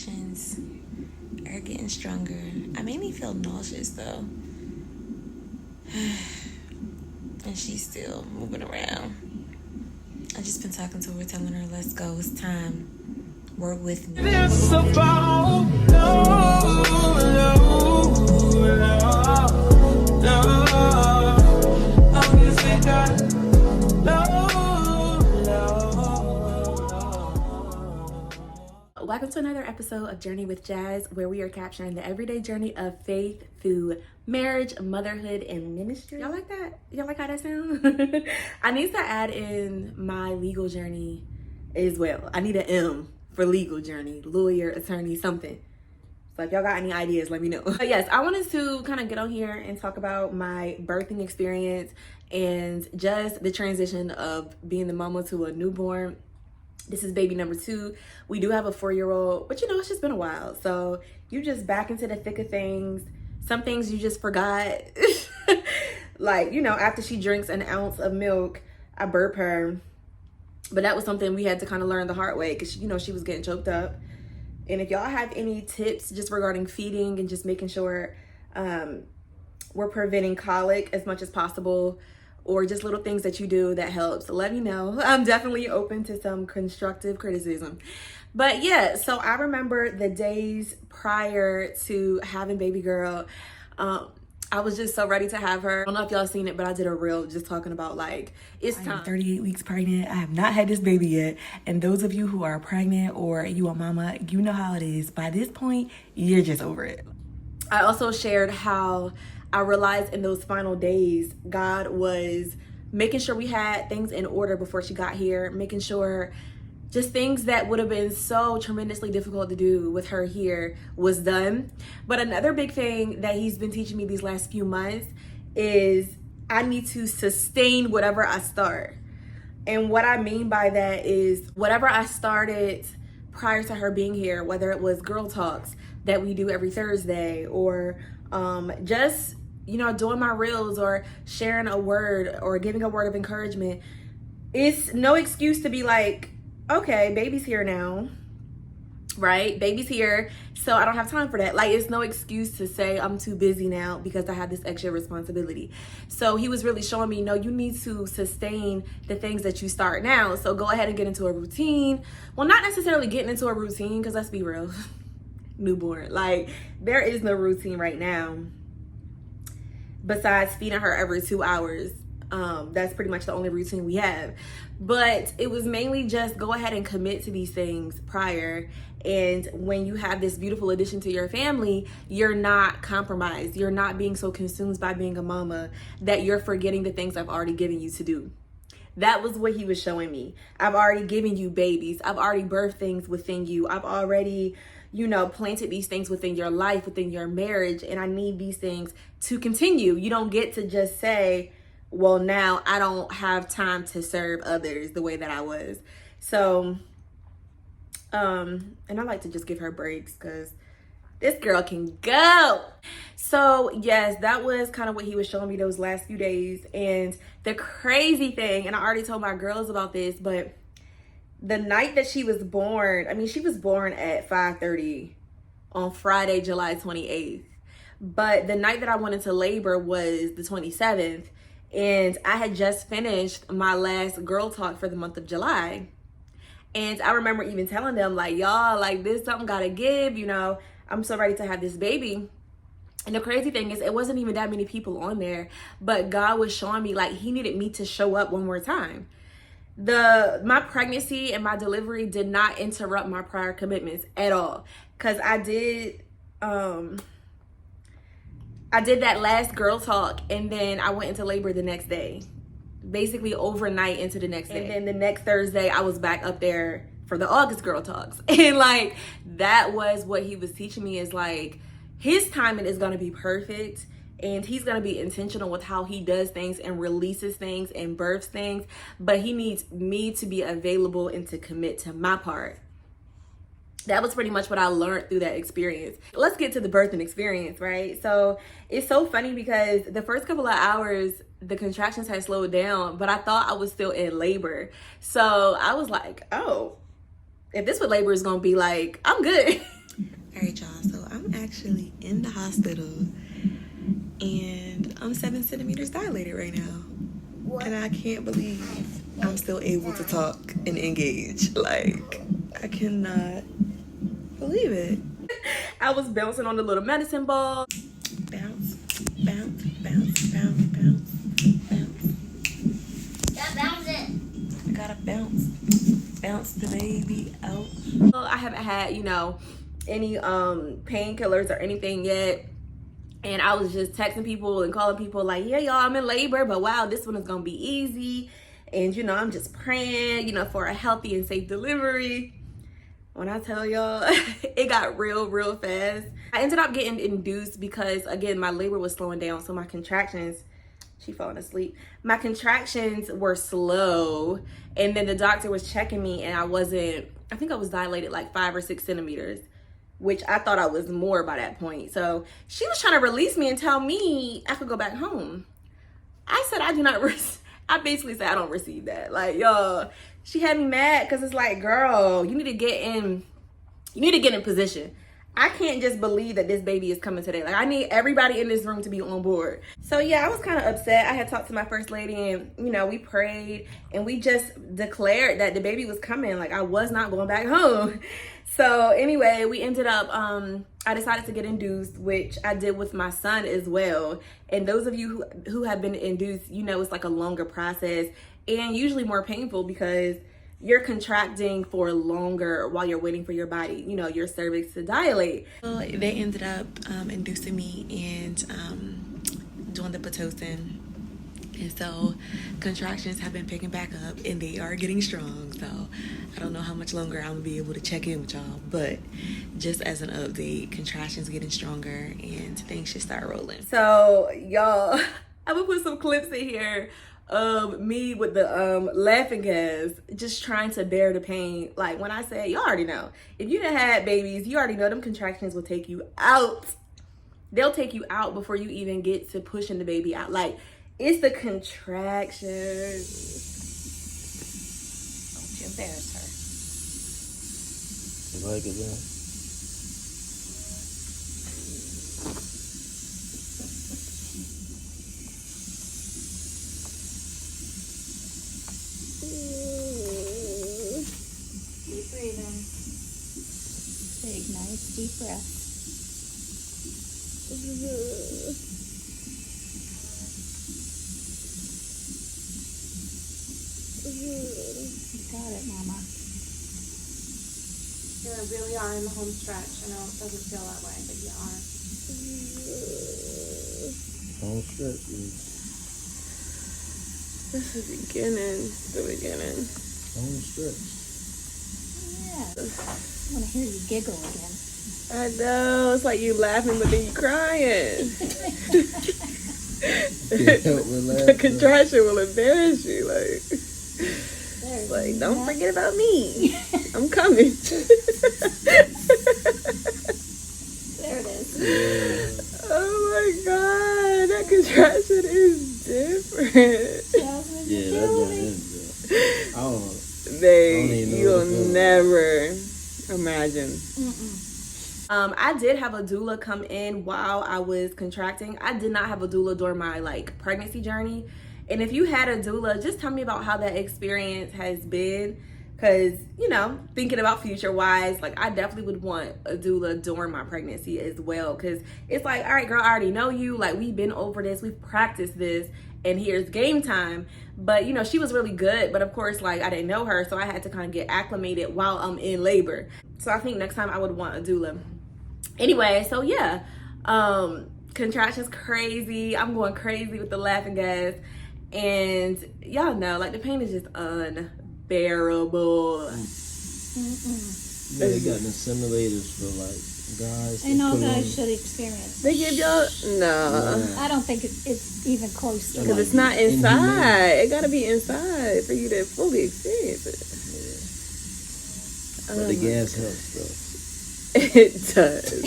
contractions are getting stronger. I mainly feel nauseous though. And she's still moving around. I just been talking to her, telling her, let's go, it's time. Work with me. It's about love, love, love, love. I'm gonna say that love, love. Welcome to another episode of Journey with Jazz, where we are capturing the everyday journey of faith through marriage, motherhood, and ministry. Y'all like that? Y'all like how that sounds? I need to add in my legal journey as well. I need an M for legal journey, lawyer, attorney, something. So if y'all got any ideas, let me know. But yes, I wanted to kind of get on here and talk about my birthing experience and just the transition of being the mama to a newborn. This is baby number 2. We do have a 4-year-old, but it's just been a while. So you just back into the thick of things. Some things you just forgot. Like, after she drinks an ounce of milk, I burp her. But that was something we had to kind of learn the hard way because, she was getting choked up. And if y'all have any tips just regarding feeding and just making sure we're preventing colic as much as possible, or just little things that you do that helps, let me know. I'm definitely open to some constructive criticism. But yeah, so I remember the days prior to having baby girl. I was just so ready to have her. I don't know if y'all seen it, but I did a reel just talking about it's time. I'm 38 weeks pregnant. I have not had this baby yet. And those of you who are pregnant or you a mama, you know how it is. By this point, you're just over it. I also shared how I realized in those final days, God was making sure we had things in order before she got here, making sure just things that would have been so tremendously difficult to do with her here was done. But another big thing that he's been teaching me these last few months is I need to sustain whatever I start. And what I mean by that is whatever I started prior to her being here, whether it was girl talks that we do every Thursday, or just doing my reels or sharing a word or giving a word of encouragement, it's no excuse to be like, okay, baby's here now, right? Baby's here, so I don't have time for that. It's no excuse to say I'm too busy now because I have this extra responsibility. So he was really showing me, no, you need to sustain the things that you start now. So go ahead and get into a routine. Well, not necessarily getting into a routine, because let's be real, newborn, there is no routine right now besides feeding her every 2 hours. That's pretty much the only routine we have. But it was mainly just go ahead and commit to these things prior. And when you have this beautiful addition to your family, you're not compromised. You're not being so consumed by being a mama that you're forgetting the things I've already given you to do. That was what he was showing me. I've already given you babies. I've already birthed things within you. I've already planted these things within your life, within your marriage, and I need these things to continue. You don't get to just say, well, now I don't have time to serve others the way that I was. So, and I like to just give her breaks because this girl can go. So yes, that was kind of what he was showing me those last few days. And the crazy thing, and I already told my girls about this, but the night that she was born, she was born at 5:30 on Friday, July 28th. But the night that I went into labor was the 27th. And I had just finished my last girl talk for the month of July. And I remember even telling them, y'all, this something gotta give, I'm so ready to have this baby. And the crazy thing is, it wasn't even that many people on there, but God was showing me, he needed me to show up one more time. My pregnancy and my delivery did not interrupt my prior commitments at all. Because I did that last girl talk, and then I went into labor the next day, basically overnight into the next day. And then the next Thursday, I was back up there for the August girl talks. And that was what he was teaching me, is his timing is going to be perfect, and he's going to be intentional with how he does things and releases things and births things. But he needs me to be available and to commit to my part. That was pretty much what I learned through that experience. Let's get to the birthing experience, right? So it's so funny because the first couple of hours, the contractions had slowed down, but I thought I was still in labor. So I was like, oh, if this what labor is gonna be like, I'm good. All right, y'all, so I'm actually in the hospital and I'm 7 centimeters dilated right now. What? And I can't believe I'm still able to talk and engage. Like, I cannot believe it. I was bouncing on the little medicine ball. Bounce, bounce, bounce, bounce, bounce, bounce. Yeah, bounce it. I gotta bounce. Bounce the baby out. Well, I haven't had, you know, any painkillers or anything yet. And I was just texting people and calling people like, yeah, y'all, I'm in labor, but wow, this one is gonna be easy. And, you know, I'm just praying, you know, for a healthy and safe delivery. When I tell y'all, it got real fast. I ended up getting induced because, again, my labor was slowing down. So my contractions, she falling asleep. My contractions were slow. And then the doctor was checking me and I think I was dilated like 5 or 6 centimeters, which I thought I was more by that point. So she was trying to release me and tell me I could go back home. I said, I basically said, I don't receive that. Like, y'all, she had me mad because it's like, girl, you need to get in position. I can't just believe that this baby is coming today. Like, I need everybody in this room to be on board. So yeah, I was kind of upset. I had talked to my first lady and, you know, we prayed and we just declared that the baby was coming. Like, I was not going back home. So anyway, we ended up, I decided to get induced, which I did with my son as well. And those of you who have been induced, you know, it's like a longer process and usually more painful because you're contracting for longer while you're waiting for your body, you know, your cervix to dilate. Well, they ended up inducing me and doing the Pitocin. And so contractions have been picking back up and they are getting strong. So I don't know how much longer I'm gonna be able to check in with y'all, but just as an update, contractions getting stronger and things should start rolling. So y'all, I'm gonna put some clips in here of me with the laughing gas, just trying to bear the pain. Like when I say, y'all already know, if you done had babies, you already know them contractions will take you out. They'll take you out before you even get to pushing the baby out. Like, it's the contractions. Don't you embarrass her. You like it, man? Keep breathing. Big, nice, deep breath. You got it, Mama. You really are in the home stretch. I know it doesn't feel that way, but you are. Home stretch, dude. This is the beginning. Home stretch. Yeah. I want to hear you giggle again. I know, it's like you laughing but then you crying. Can't help but laugh. The contraction will embarrass you, There's like don't nothing- forget about me. I'm coming. There it is. Oh my god, that contraction is different. Jasmine, Yeah, you're that's killing what me. it is, bro. I don't know. Babe, even know you'll what to feel. never imagine. Mm-mm. I did have a doula come in while I was contracting. I did not have a doula during my pregnancy journey. And if you had a doula, just tell me about how that experience has been. Cause, you know, thinking about future wise, I definitely would want a doula during my pregnancy as well. Cause it's like, all right, girl, I already know you. We've been over this, we've practiced this, and here's game time. But, you know, she was really good. But of course, I didn't know her. So I had to kind of get acclimated while I'm in labor. So I think next time I would want a doula. Anyway, so yeah, contractions crazy. I'm going crazy with the laughing gas. And y'all know, the pain is just unbearable. Yeah, they got the simulators for guys. I know guys should experience. They give y'all, no. I don't think it's even close to Because it. it's not inside. It gotta be inside for you to fully experience it. But the gas helps, though. It does.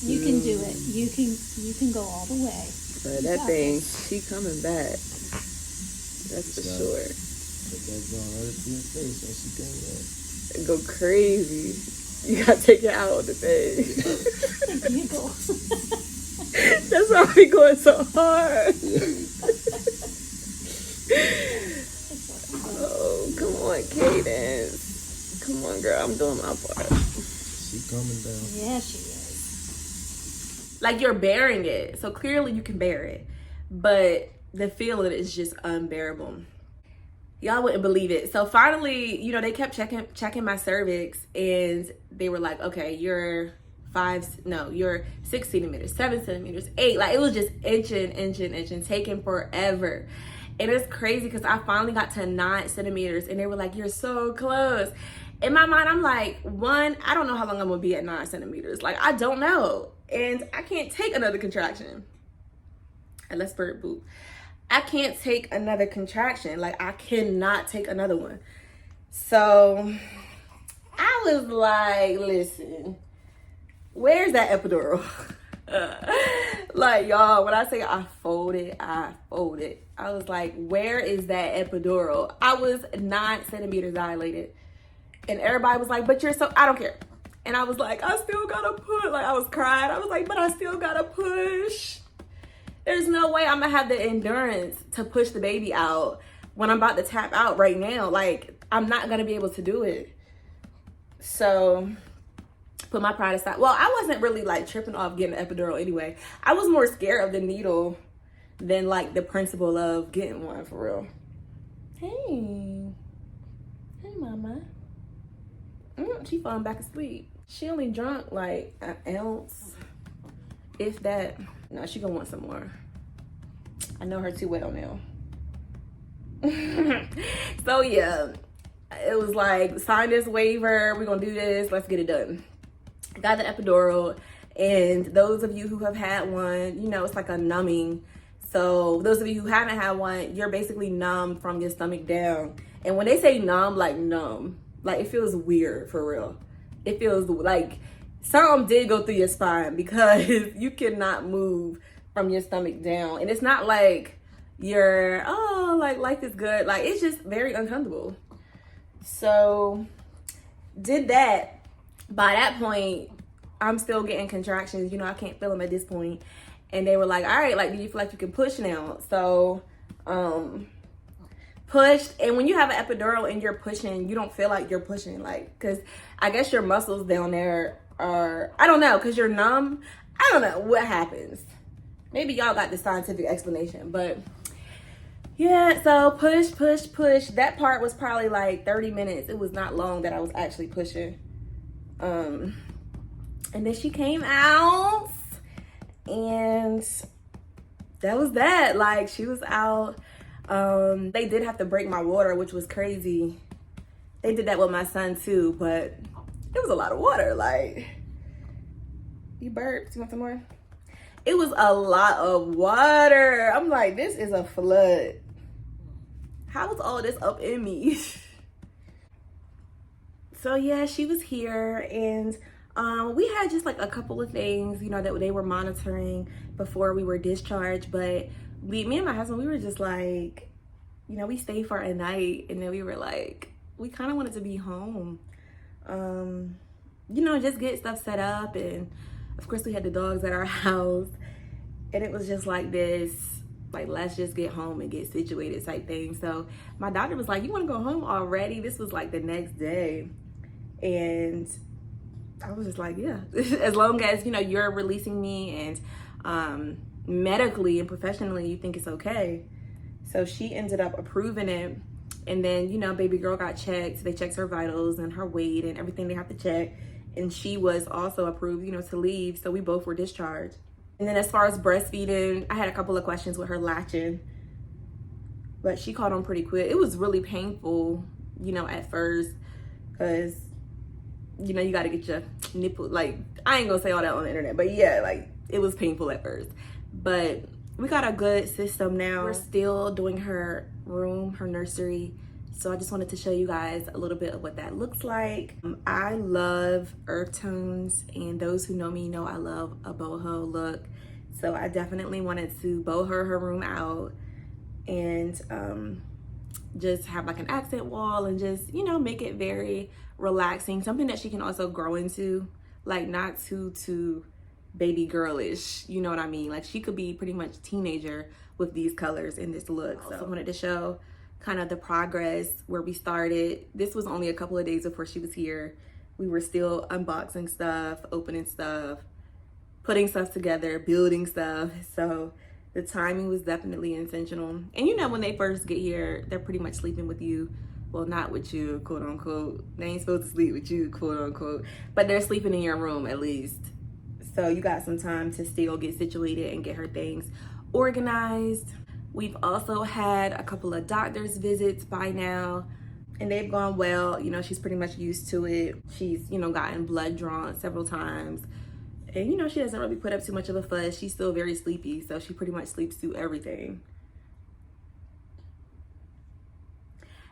You can do it. You can go all the way. But that thing, she coming back. That's for sure. Put that going right up to your face when she comes back. and go crazy. You gotta take it out on the bed. Giggle. That's why we going so hard. Oh, come on, Cadence. Come on, girl. I'm doing my part. She coming down. Yeah, she is. Like, you're bearing it. So clearly you can bear it. But the feeling is just unbearable. Y'all wouldn't believe it. So finally, you know, they kept checking my cervix, and they were like, okay, you're 6 centimeters, 7 centimeters, 8. Like, it was just inching, taking forever. And it's crazy because I finally got to 9 centimeters, and they were like, you're so close. In my mind, I'm like, one, I don't know how long I'm gonna be at 9 centimeters. Like, I don't know. And I can't take another contraction. Unless bird boop. I can't take another contraction. Like, I cannot take another one. So I was like, listen, where's that epidural? Like, y'all, when I say I folded. I was like, where is that epidural? I was 9 centimeters dilated. And everybody was like, but you're so, I don't care. And I was like, I still gotta push. Like, I was crying. I was like, but I still gotta push. There's no way I'm gonna have the endurance to push the baby out when I'm about to tap out right now. Like, I'm not gonna be able to do it. So, put my pride aside. Well, I wasn't really like tripping off getting an epidural anyway. I was more scared of the needle than like the principle of getting one, for real. Hey mama. She falling back asleep. She only drunk like an ounce, if that. No, she gonna want some more. I know her too well now. So yeah, it was like, sign this waiver, we're gonna do this, let's get it done. Got the epidural, and those of you who have had one, you know, it's like a numbing. So those of you who haven't had one, you're basically numb from your stomach down. And when they say numb, like it feels weird, for real. It feels like something did go through your spine, because you cannot move from your stomach down. And it's not like you're, oh, like life is good. Like, it's just very uncomfortable. So did that. By that point, I'm still getting contractions. You know, I can't feel them at this point. And they were like, all right, like, do you feel like you can push now? So pushed. And when you have an epidural and you're pushing, you don't feel like you're pushing, like, because I guess your muscles down there are, I don't know, because you're numb. I don't know what happens. Maybe y'all got the scientific explanation, but yeah, so push. That part was probably like 30 minutes. It was not long that I was actually pushing. And then she came out, and that was that. Like, she was out. They did have to break my water, which was crazy. They did that with my son too, but it was a lot of water. Like, you burped, you want some more? It was a lot of water. I'm like, this is a flood. How was all this up in me? So yeah, she was here, and we had just like a couple of things, you know, that they were monitoring before we were discharged. But me and my husband, we were just like, you know, we stayed for a night, and then we were like, we kind of wanted to be home. You know, just get stuff set up. And of course we had the dogs at our house, and it was just like this, like, let's just get home and get situated type thing. So my doctor was like, you want to go home already? This was like the next day. And I was just like, yeah, as long as, you know, you're releasing me and medically and professionally you think it's okay. So she ended up approving it. And then, you know, baby girl got checked. They checked her vitals and her weight and everything they have to check. And she was also approved, you know, to leave. So we both were discharged. And then as far as breastfeeding, I had a couple of questions with her latching, but she caught on pretty quick. It was really painful, you know, at first, because, you know, you got to get your nipple, like, I ain't gonna say all that on the internet, but yeah, like, it was painful at first. But we got a good system now. We're still doing her room, her nursery. So I just wanted to show you guys a little bit of what that looks like. I love earth tones, and those who know me know I love a boho look. So I definitely wanted to boho her room out. And just have like an accent wall and just, you know, make it very relaxing. Something that she can also grow into, like not too baby girlish, you know what I mean? Like she could be pretty much teenager with these colors in this look. So I wanted to show kind of the progress where we started. This was only a couple of days before she was here. We were still unboxing stuff, opening stuff, putting stuff together, building stuff. So the timing was definitely intentional. And you know, when they first get here, they're pretty much sleeping with you. Well, not with you, quote unquote. They ain't supposed to sleep with you, quote unquote. But they're sleeping in your room at least. So you got some time to still get situated and get her things organized. We've also had a couple of doctor's visits by now, and they've gone well. You know, she's pretty much used to it. She's, you know, gotten blood drawn several times. And, you know, she doesn't really put up too much of a fuss. She's still very sleepy, so she pretty much sleeps through everything.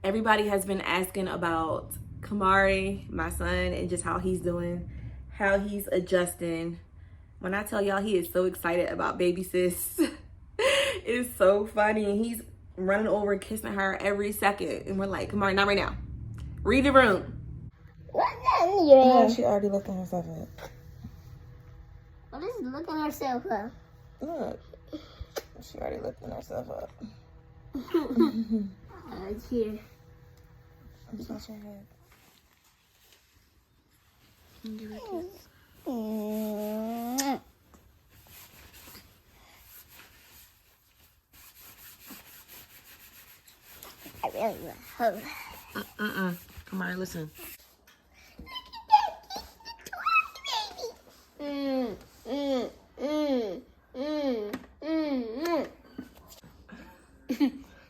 Everybody has been asking about Kamari, my son, and just how he's doing, how he's adjusting. When I tell y'all he is so excited about baby sis, it's so funny. He's running over, kissing her every second. And we're like, Kamari, not right now. Read the room. Yeah, she already looking herself up. What is looking herself up? Look, she already looking herself up. Here. Touch your head. Give her a kiss. I really want her. Come on, listen.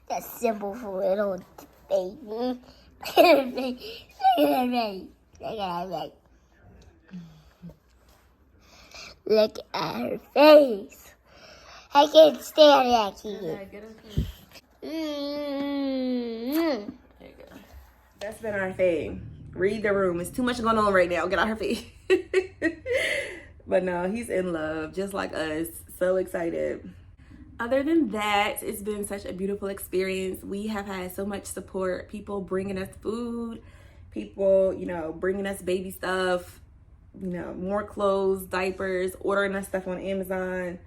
That's simple for little baby. Look at her face. Look at her face. Look at her face. Look at her face. I can't stand at you. That's been our thing. Read the room. It's too much going on right now. Get out her face. But no, he's in love, just like us. So excited. Other than that, it's been such a beautiful experience. We have had so much support. People bringing us food. People, you know, bringing us baby stuff. You know, more clothes, diapers, ordering us stuff on Amazon.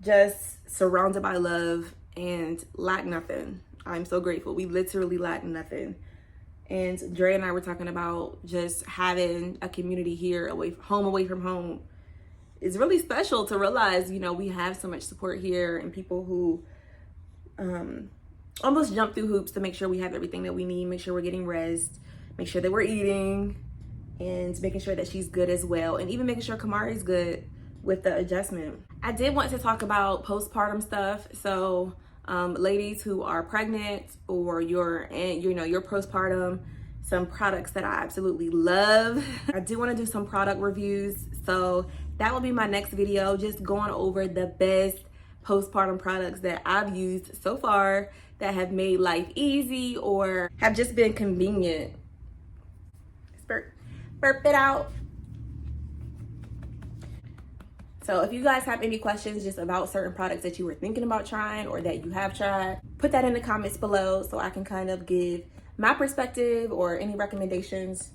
Just surrounded by love and lack nothing. I'm so grateful. We literally lack nothing. And Dre and I were talking about just having a community here, away from home. It's really special to realize, you know, we have so much support here and people who almost jump through hoops to make sure we have everything that we need, make sure we're getting rest, make sure that we're eating, and making sure that she's good as well, and even making sure Kamari's good with the adjustment. I did want to talk about postpartum stuff. So ladies who are pregnant or you're postpartum, some products that I absolutely love. I do want to do some product reviews, so that will be my next video, just going over the best postpartum products that I've used so far that have made life easy or have just been convenient. Burp it out. So if you guys have any questions just about certain products that you were thinking about trying or that you have tried, put that in the comments below so I can kind of give my perspective or any recommendations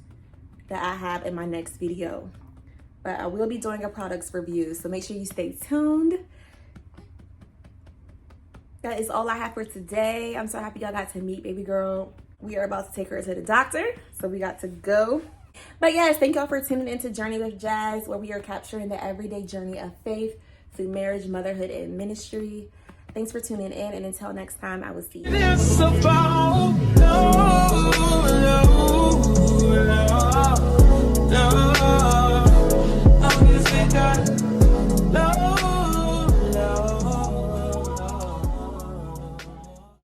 that I have in my next video. But I will be doing a products review, so make sure you stay tuned. That is all I have for today. I'm so happy y'all got to meet baby girl. We are about to take her to the doctor, so we got to go. But yes, thank y'all for tuning into Journey with Jazz, where we are capturing the everyday journey of faith through marriage, motherhood, and ministry. Thanks for tuning in, and until next time, I will see you.